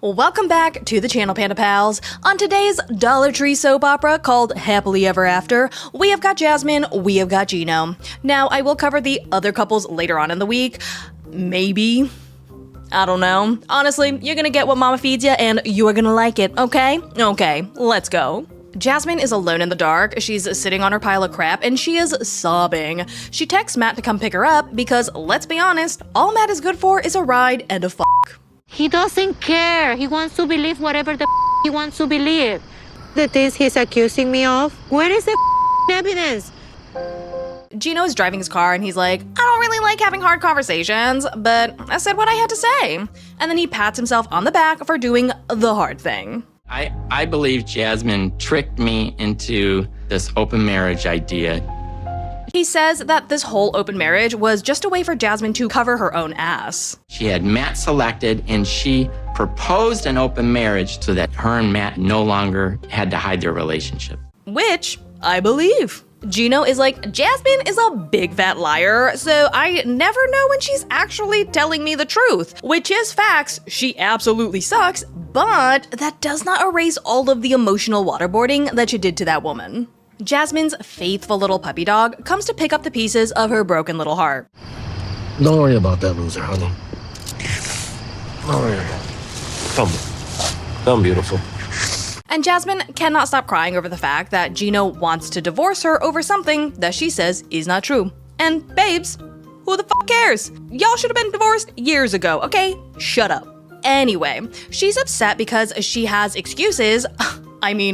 Welcome back to the channel, Panda Pals. On today's Dollar Tree soap opera called Happily Ever After, we have got Jasmine, we have got Gino. Now, I will cover the other couples later on in the week. Maybe. I don't know. Honestly, you're gonna get what mama feeds you and you are gonna like it, okay? Okay, let's go. Jasmine is alone in the dark. She's sitting on her pile of crap and she is sobbing. She texts Matt to come pick her up because, let's be honest, all Matt is good for is a ride and a fuck. He doesn't care. He wants to believe whatever the he wants to believe. The things he's accusing me of, where is the evidence? Gino is driving his car and he's like, I don't really like having hard conversations, but I said what I had to say. And then he pats himself on the back for doing the hard thing. I believe Jasmine tricked me into this open marriage idea. He says that this whole open marriage was just a way for Jasmine to cover her own ass. She had Matt selected and she proposed an open marriage so that her and Matt no longer had to hide their relationship. Which I believe. Gino is like, Jasmine is a big fat liar, so I never know when she's actually telling me the truth. Which is facts, she absolutely sucks, but that does not erase all of the emotional waterboarding that you did to that woman. Jasmine's faithful little puppy dog comes to pick up the pieces of her broken little heart. Don't worry about that loser, honey. Don't worry. Come, beautiful. And Jasmine cannot stop crying over the fact that Gino wants to divorce her over something that she says is not true. And babes, who the fuck cares? Y'all should have been divorced years ago, okay? Shut up. Anyway, she's upset because she has excuses,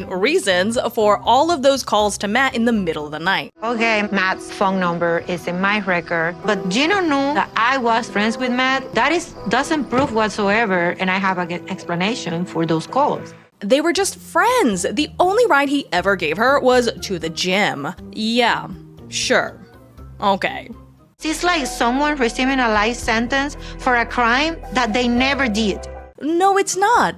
reasons, for all of those calls to Matt in the middle of the night. Okay, Matt's phone number is in my record, but Gino knew that I was friends with Matt. That doesn't prove whatsoever, and I have an explanation for those calls. They were just friends. The only ride he ever gave her was to the gym. Yeah, sure. Okay. It's like someone receiving a life sentence for a crime that they never did. No, it's not.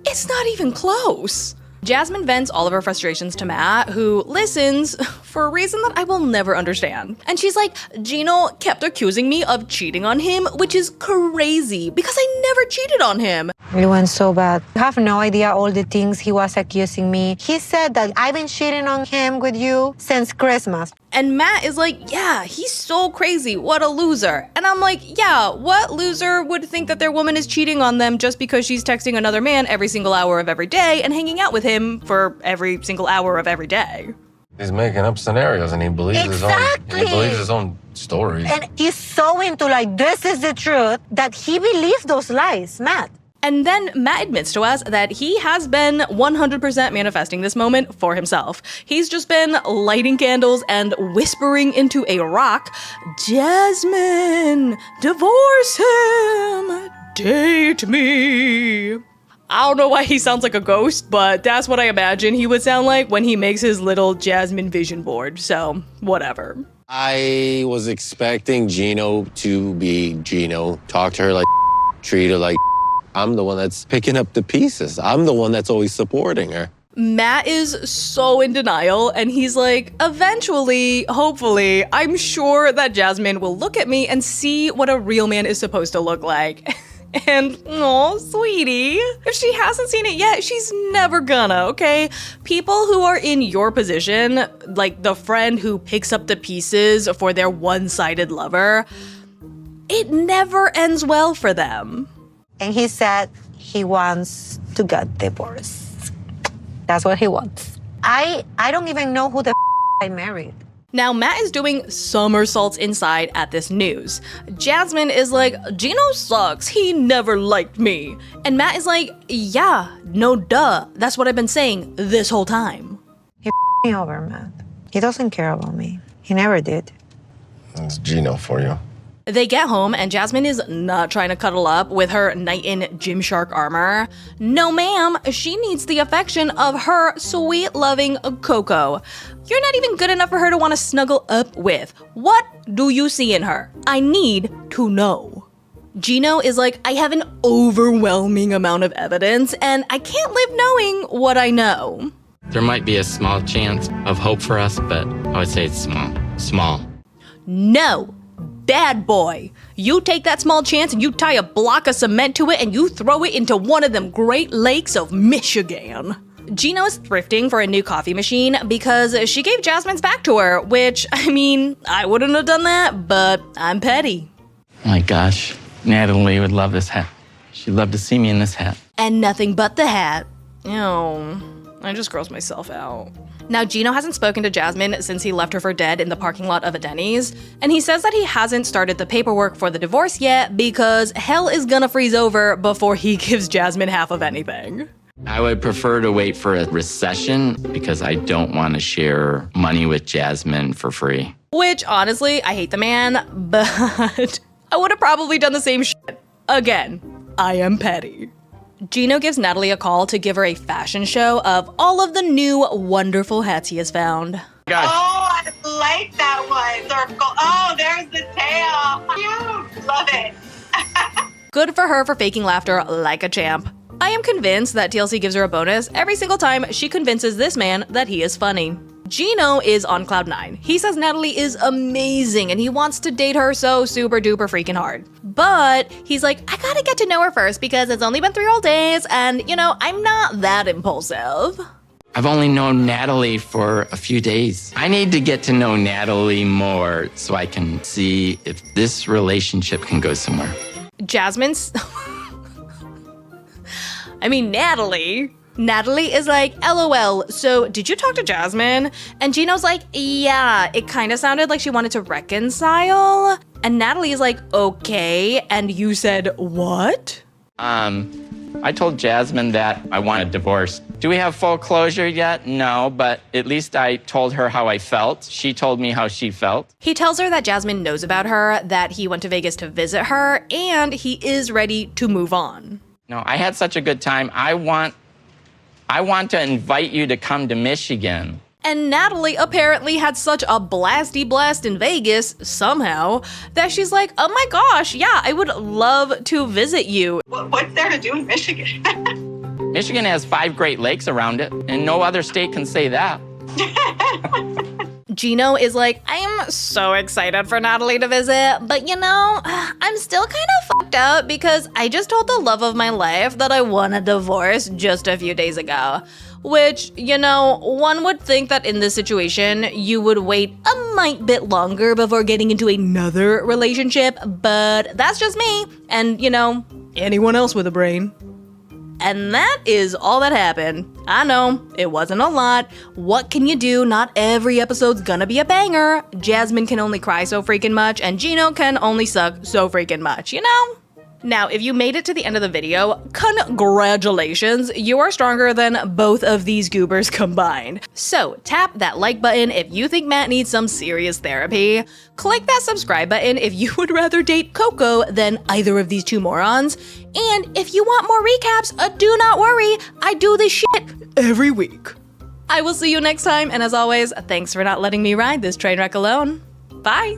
It's not even close. Jasmine vents all of her frustrations to Matt, who listens for a reason that I will never understand. And she's like, Gino kept accusing me of cheating on him, which is crazy because I never cheated on him. It went so bad. I have no idea all the things he was accusing me. He said that I've been cheating on him with you since Christmas. And Matt is like, yeah, he's so crazy. What a loser. And I'm like, yeah, what loser would think that their woman is cheating on them just because she's texting another man every single hour of every day and hanging out with him for every single hour of every day? He's making up scenarios and he believes his own stories. And he's so into like, this is the truth, that he believes those lies, Matt. And then Matt admits to us that he has been 100% manifesting this moment for himself. He's just been lighting candles and whispering into a rock, Jasmine, divorce him, date me. I don't know why he sounds like a ghost, but that's what I imagine he would sound like when he makes his little Jasmine vision board, so whatever. I was expecting Gino to be Gino, talk to her like treat her like I'm the one that's picking up the pieces. I'm the one that's always supporting her. Matt is so in denial, and he's like, eventually, hopefully, I'm sure that Jasmine will look at me and see what a real man is supposed to look like. And, oh, sweetie, if she hasn't seen it yet, she's never gonna, okay? People who are in your position, like the friend who picks up the pieces for their one-sided lover, it never ends well for them. And he said he wants to get divorced. That's what he wants. I don't even know who the I married. Now, Matt is doing somersaults inside at this news. Jasmine is like, Gino sucks, he never liked me. And Matt is like, yeah, no duh, that's what I've been saying this whole time. He me over, Matt. He doesn't care about me. He never did. That's Gino for you. They get home and Jasmine is not trying to cuddle up with her knight in Gymshark armor. No ma'am, she needs the affection of her sweet loving Coco. You're not even good enough for her to want to snuggle up with. What do you see in her? I need to know. Gino is like, I have an overwhelming amount of evidence and I can't live knowing what I know. There might be a small chance of hope for us, but I would say it's small. Small. No. bad boy. You take that small chance and you tie a block of cement to it and you throw it into one of them Great Lakes of Michigan. Gino is thrifting for a new coffee machine because she gave Jasmine's back to her, which, I mean, I wouldn't have done that, but I'm petty. Oh my gosh, Natalie would love this hat. She'd love to see me in this hat. And nothing but the hat. Ew, I just grossed myself out. Now, Gino hasn't spoken to Jasmine since he left her for dead in the parking lot of a Denny's, and he says that he hasn't started the paperwork for the divorce yet because hell is gonna freeze over before he gives Jasmine half of anything. I would prefer to wait for a recession because I don't want to share money with Jasmine for free. Which, honestly, I hate the man, but I would have probably done the same shit. Again, I am petty. Gino gives Natalie a call to give her a fashion show of all of the new wonderful hats he has found. Gosh. Oh, I like that one. Circle. Oh, there's the tail. Cute. Love it. Good for her for faking laughter like a champ. I am convinced that TLC gives her a bonus every single time she convinces this man that he is funny. Gino is on cloud 9. He says Natalie is amazing and he wants to date her so super duper freaking hard. But he's like, I gotta get to know her first because it's only been 3 whole days and, you know, I'm not that impulsive. I've only known Natalie for a few days. I need to get to know Natalie more so I can see if this relationship can go somewhere. Jasmine's... I mean, Natalie is like, LOL, so did you talk to Jasmine? And Gino's like, yeah, it kind of sounded like she wanted to reconcile. And Natalie is like, okay, and you said what? I told Jasmine that I want a divorce. Do we have full closure yet? No, but at least I told her how I felt. She told me how she felt. He tells her that Jasmine knows about her, that he went to Vegas to visit her, and he is ready to move on. No, I had such a good time. I want to invite you to come to Michigan. And Natalie apparently had such a blasty blast in Vegas, somehow, that she's like, oh my gosh, yeah, I would love to visit you. What's there to do in Michigan? Michigan has 5 Great Lakes around it, and no other state can say that. Gino is like, I am so excited for Natalie to visit, but you know, I'm still kind of fucked up because I just told the love of my life that I want a divorce just a few days ago. Which, you know, one would think that in this situation, you would wait a mite bit longer before getting into another relationship, but that's just me, and, you know, anyone else with a brain. And that is all that happened. I know, it wasn't a lot. What can you do? Not every episode's gonna be a banger. Jasmine can only cry so freaking much, and Gino can only suck so freaking much, you know? Now, if you made it to the end of the video, congratulations, you are stronger than both of these goobers combined. So tap that like button if you think Matt needs some serious therapy. Click that subscribe button if you would rather date Coco than either of these two morons. And if you want more recaps, do not worry, I do this shit every week. I will see you next time, and as always, thanks for not letting me ride this train wreck alone. Bye!